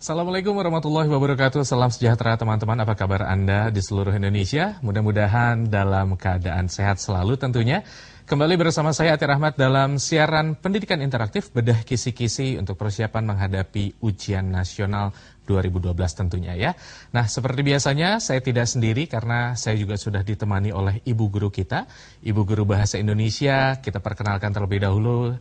Assalamualaikum warahmatullahi wabarakatuh. Salam sejahtera teman-teman. Apa kabar Anda di seluruh Indonesia? Mudah-mudahan dalam keadaan sehat selalu tentunya. Kembali bersama saya Atir Rahmat dalam siaran pendidikan interaktif Bedah Kisi-Kisi untuk persiapan menghadapi ujian nasional 2012 tentunya ya. Nah, seperti biasanya saya tidak sendiri karena saya juga sudah ditemani oleh ibu guru kita, Ibu Guru Bahasa Indonesia. Kita perkenalkan terlebih dahulu.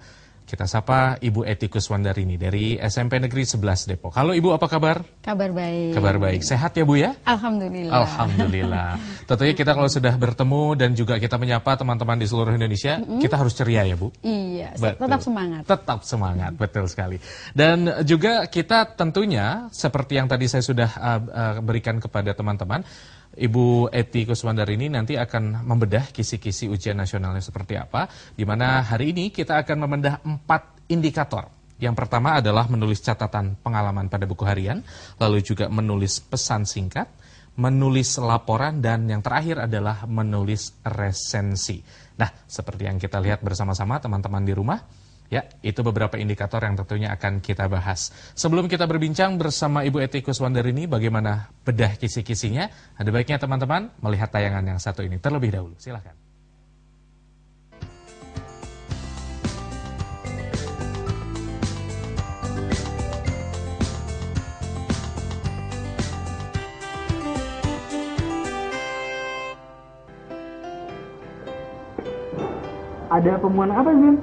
Kita sapa Ibu Eti Kuswandarini dari SMP Negeri 11 Depok. Halo Ibu, apa kabar? Kabar baik. Kabar baik. Sehat ya Bu ya? Alhamdulillah. Alhamdulillah. Tentunya kita kalau sudah bertemu dan juga kita menyapa teman-teman di seluruh Indonesia, kita harus ceria ya Bu? Iya, betul. Tetap semangat. Tetap semangat, betul sekali. Dan juga kita tentunya seperti yang tadi saya sudah berikan kepada teman-teman, Ibu Eti Kuswandarini nanti akan membedah kisi-kisi ujian nasionalnya seperti apa, di mana hari ini kita akan membedah 4 indikator. Yang pertama adalah menulis catatan pengalaman pada buku harian, lalu juga menulis pesan singkat, menulis laporan, dan yang terakhir adalah menulis resensi. Nah, seperti yang kita lihat bersama-sama teman-teman di rumah, ya, itu beberapa indikator yang tentunya akan kita bahas. Sebelum kita berbincang bersama Ibu Eti Kuswandarini bagaimana bedah kisi-kisinya, ada baiknya teman-teman melihat tayangan yang satu ini terlebih dahulu. Silakan. Ada pemuan apa, Zin?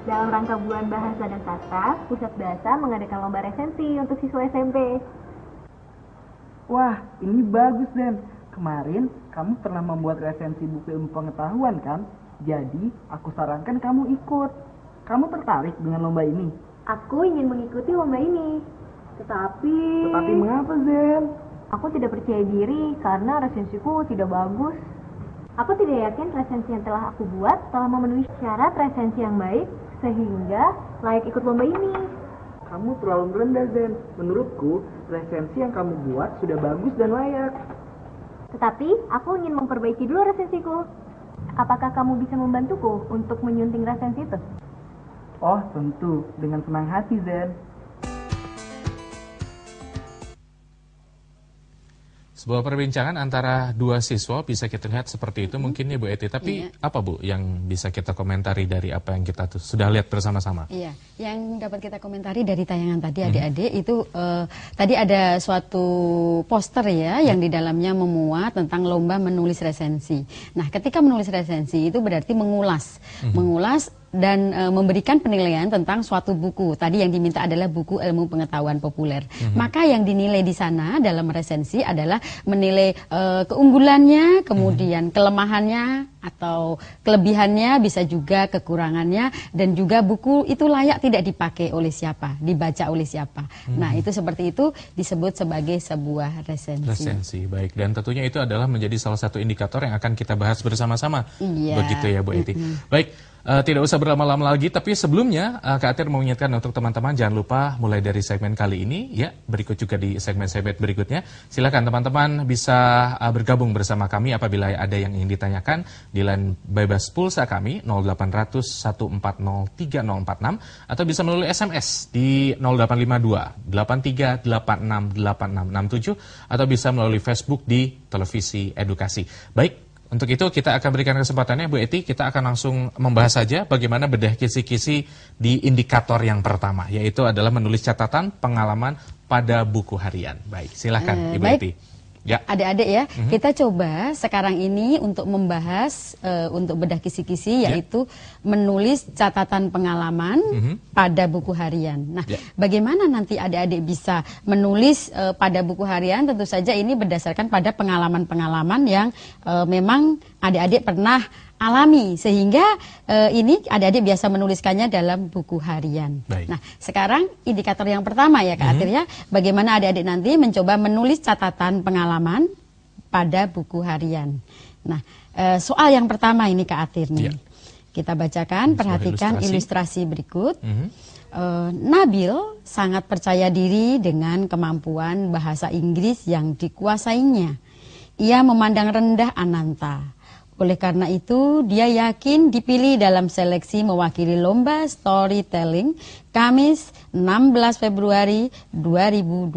Dalam rangka Bulan Bahasa dan Sastra, Pusat Bahasa mengadakan lomba resensi untuk siswa SMP. Wah, ini bagus, Den. Kemarin kamu pernah membuat resensi buku ilmu pengetahuan, kan? Jadi, aku sarankan kamu ikut. Kamu tertarik dengan lomba ini? Aku ingin mengikuti lomba ini. Tetapi mengapa, Zen? aku tidak percaya diri karena resensiku tidak bagus. Aku tidak yakin resensi yang telah aku buat telah memenuhi syarat resensi yang baik sehingga layak ikut lomba ini. Kamu terlalu rendah, Zen. Menurutku, resensi yang kamu buat sudah bagus dan layak. Tetapi aku ingin memperbaiki dulu resensiku. Apakah kamu bisa membantuku untuk menyunting resensi itu? Oh, tentu. Dengan senang hati, Zen. Sebuah perbincangan antara dua siswa bisa kita lihat seperti itu mungkin ya Bu Eti. Tapi apa Bu yang bisa kita komentari dari apa yang kita sudah lihat bersama-sama? Iya, yang dapat kita komentari dari tayangan tadi adik-adik itu tadi ada suatu poster ya yang di dalamnya memuat tentang lomba menulis resensi. Nah, ketika menulis resensi itu berarti mengulas dan memberikan penilaian tentang suatu buku. Tadi yang diminta adalah buku ilmu pengetahuan populer. Maka yang dinilai di sana dalam resensi adalah menilai keunggulannya, kemudian kelemahannya atau kelebihannya, bisa juga kekurangannya, dan juga buku itu layak tidak dipakai oleh siapa, dibaca oleh siapa. Nah, itu seperti itu disebut sebagai sebuah resensi. Resensi, baik. Dan tentunya itu adalah menjadi salah satu indikator yang akan kita bahas bersama-sama. Iya. Begitu ya Bu Eti. Baik. Tidak usah berlama-lama lagi, tapi sebelumnya Kak Atir mau mengingatkan untuk teman-teman jangan lupa mulai dari segmen kali ini, ya berikut juga di segmen-segmen berikutnya. Silakan teman-teman bisa bergabung bersama kami apabila ada yang ingin ditanyakan di line bebas pulsa kami 0800 140 3046 atau bisa melalui SMS di 0852 8386 8667 atau bisa melalui Facebook di Televisi Edukasi. Baik. Untuk itu kita akan berikan kesempatannya Bu Eti, kita akan langsung membahas saja bagaimana bedah kisi-kisi di indikator yang pertama, yaitu adalah menulis catatan pengalaman pada buku harian. Baik, silakan Ibu Eti. Ya. Adik-adik ya, kita coba sekarang ini untuk membahas untuk bedah kisi-kisi yaitu menulis catatan pengalaman pada buku harian. Nah, bagaimana nanti adik-adik bisa menulis pada buku harian? Tentu saja ini berdasarkan pada pengalaman-pengalaman yang memang adik-adik pernah alami, sehingga ini adik-adik biasa menuliskannya dalam buku harian. Baik. Nah, sekarang indikator yang pertama ya Kak Atir ya, bagaimana adik-adik nanti mencoba menulis catatan pengalaman pada buku harian. Nah, soal yang pertama ini Kak Atir nih, kita bacakan, perhatikan ilustrasi berikut. Nabil sangat percaya diri dengan kemampuan bahasa Inggris yang dikuasainya. Ia memandang rendah Ananta. Oleh karena itu, dia yakin dipilih dalam seleksi mewakili lomba storytelling Kamis 16 Februari 2012.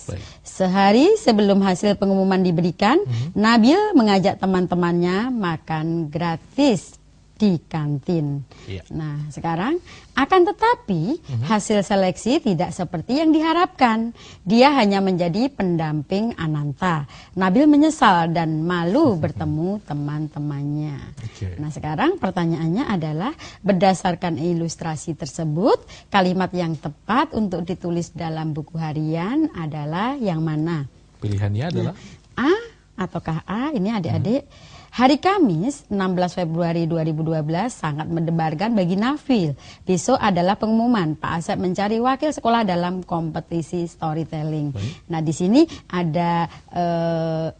Baik. Sehari sebelum hasil pengumuman diberikan, Nabil mengajak teman-temannya makan gratis di kantin. Iya. Nah, sekarang akan tetapi hasil seleksi tidak seperti yang diharapkan. Dia hanya menjadi pendamping Ananta. Nabil menyesal dan malu bertemu teman-temannya. Oke. Nah, sekarang pertanyaannya adalah berdasarkan ilustrasi tersebut, kalimat yang tepat untuk ditulis dalam buku harian adalah yang mana? Pilihannya adalah A ataukah A? Ini adik-adik. Hari Kamis 16 Februari 2012 sangat mendebarkan bagi Nabil. Besok adalah pengumuman Pak Asep mencari wakil sekolah dalam kompetisi storytelling. Nah, di sini ada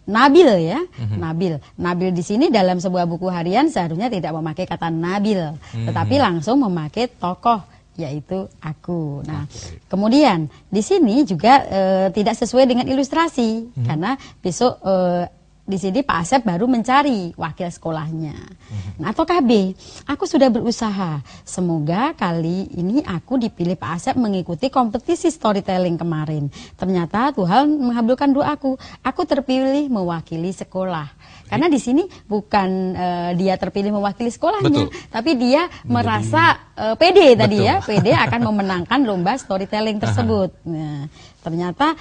Nabil ya. Nabil di sini dalam sebuah buku harian seharusnya tidak memakai kata Nabil, tetapi langsung memakai tokoh, yaitu aku. Nah, kemudian di sini juga tidak sesuai dengan ilustrasi karena besok di sini Pak Asep baru mencari wakil sekolahnya. Nah, ataukah B, aku sudah berusaha. Semoga kali ini aku dipilih Pak Asep mengikuti kompetisi storytelling kemarin. Ternyata Tuhan mengabulkan doaku. Aku terpilih mewakili sekolah. Karena di sini bukan dia terpilih mewakili sekolahnya, tapi dia merasa pede tadi ya, pede akan memenangkan lomba storytelling tersebut. Nah, ternyata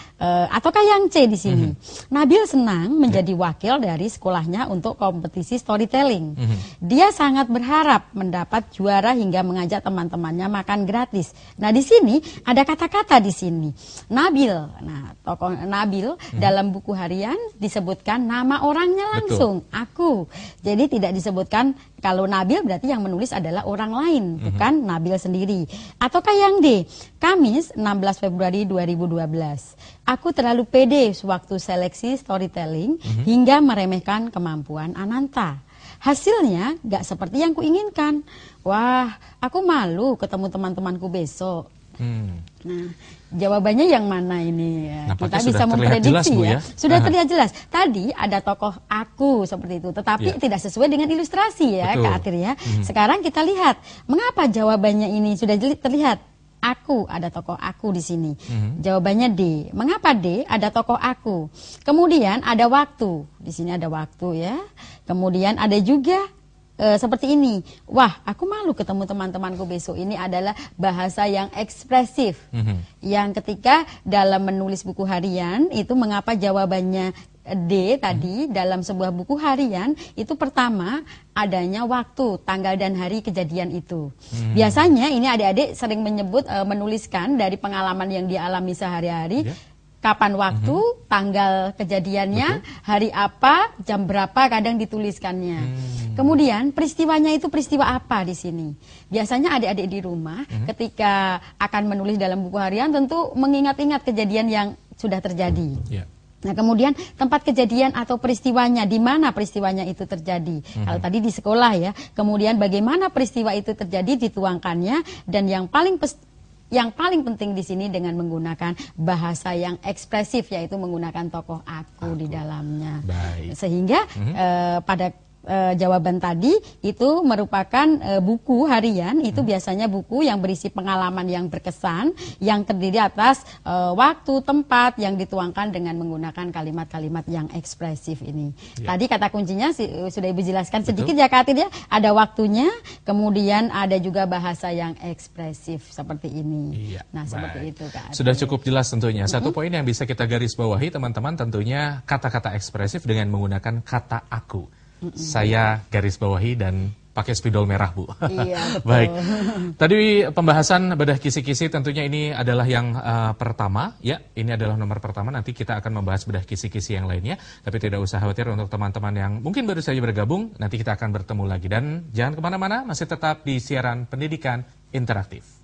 ataukah yang C di sini? Nabil senang menjadi wakil dari sekolahnya untuk kompetisi storytelling. Dia sangat berharap mendapat juara hingga mengajak teman-temannya makan gratis. Nah, di sini ada kata-kata di sini. Nabil. Nah, tokoh Nabil dalam buku harian disebutkan nama orangnya langsung. Aku. Jadi tidak disebutkan kalau Nabil berarti yang menulis adalah orang lain, bukan Nabil sendiri. Ataukah yang D? Kamis 16 Februari 2012. Aku terlalu pede sewaktu seleksi storytelling hingga meremehkan kemampuan Ananta. Hasilnya gak seperti yang kuinginkan. Wah, aku malu ketemu teman-temanku besok. Nah, jawabannya yang mana ini ya? Kita bisa memprediksi ya. Sudah terlihat jelas. Tadi ada tokoh aku seperti itu, tetapi tidak sesuai dengan ilustrasi ya, Kak Atir ya. Sekarang kita lihat mengapa jawabannya ini sudah terlihat. Aku, ada tokoh aku di sini. Jawabannya D. Mengapa D? Ada tokoh aku. Kemudian ada waktu. Di sini ada waktu ya. Kemudian ada juga seperti ini. Wah, aku malu ketemu teman-temanku besok. Ini adalah bahasa yang ekspresif. Yang ketika dalam menulis buku harian itu mengapa jawabannya D tadi dalam sebuah buku harian itu pertama adanya waktu, tanggal dan hari kejadian itu. Biasanya ini adik-adik sering menyebut menuliskan dari pengalaman yang dialami sehari-hari. Kapan waktu, tanggal kejadiannya, hari apa, jam berapa kadang dituliskannya. Kemudian peristiwanya itu peristiwa apa di sini? Biasanya adik-adik di rumah ketika akan menulis dalam buku harian tentu mengingat-ingat kejadian yang sudah terjadi. Nah, kemudian tempat kejadian atau peristiwanya, di mana peristiwanya itu terjadi. Kalau tadi di sekolah ya, kemudian bagaimana peristiwa itu terjadi dituangkannya, dan yang paling penting di sini dengan menggunakan bahasa yang ekspresif, yaitu menggunakan tokoh aku di dalamnya. Sehingga pada jawaban tadi itu merupakan buku harian, itu biasanya buku yang berisi pengalaman yang berkesan, yang terdiri atas waktu, tempat, yang dituangkan dengan menggunakan kalimat-kalimat yang ekspresif ini. Tadi kata kuncinya sudah Ibu jelaskan sedikit ya Kak Atir ya, ada waktunya, kemudian ada juga bahasa yang ekspresif seperti ini. Nah, seperti itu Kak Atir. Sudah cukup jelas tentunya. Satu poin yang bisa kita garis bawahi teman-teman tentunya kata-kata ekspresif dengan menggunakan kata aku. Saya garis bawahi dan pakai spidol merah, Bu. Iya, betul. Baik. Tadi pembahasan bedah kisi-kisi tentunya ini adalah yang pertama, ya. Ini adalah nomor pertama. Nanti kita akan membahas bedah kisi-kisi yang lainnya. Tapi tidak usah khawatir untuk teman-teman yang mungkin baru saja bergabung. Nanti kita akan bertemu lagi. Dan jangan kemana-mana, masih tetap di siaran pendidikan interaktif.